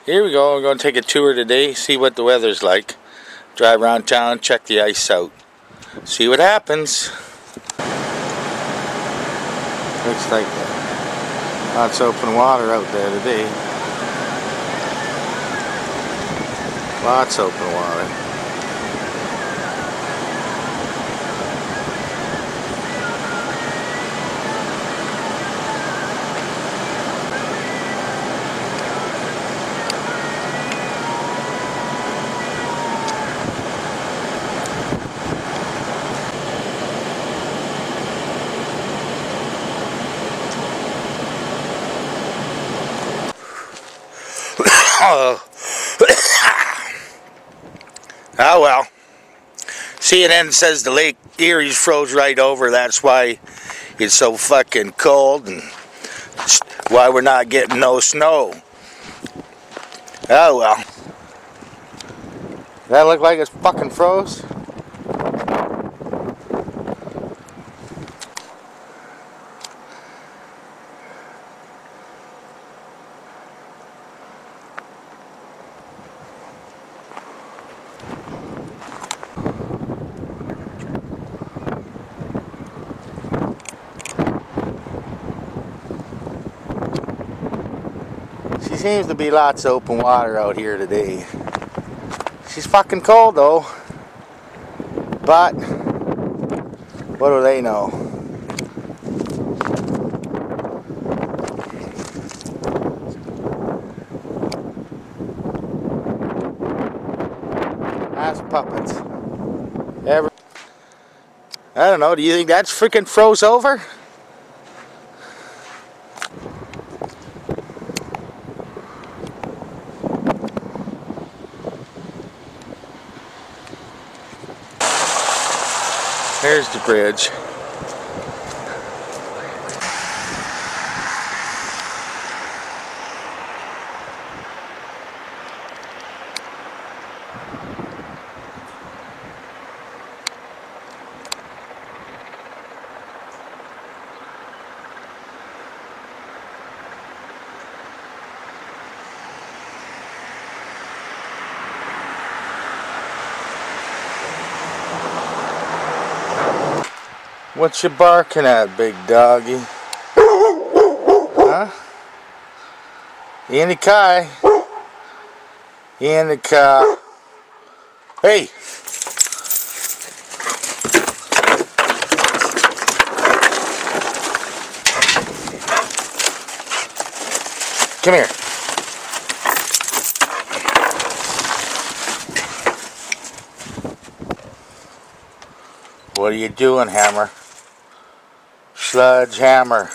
Here we go. We're going to take a tour today, see what the weather's like. Drive around town, check the ice out. See what happens. Looks like lots of open water out there today. Lots of open water. Oh well. CNN says the Lake Erie's froze right over. That's why it's so fucking cold and why we're not getting no snow. Oh well. Does that look like it's fucking froze? Seems to be lots of open water out here today. She's fucking cold though, but what do they know? That's puppets. I don't know, do you think that's freaking froze over? There's the bridge. What you barking at, big doggy? Huh? You in the car? You in the car? Hey! Come here. What are you doing, Hammer? Sledgehammer.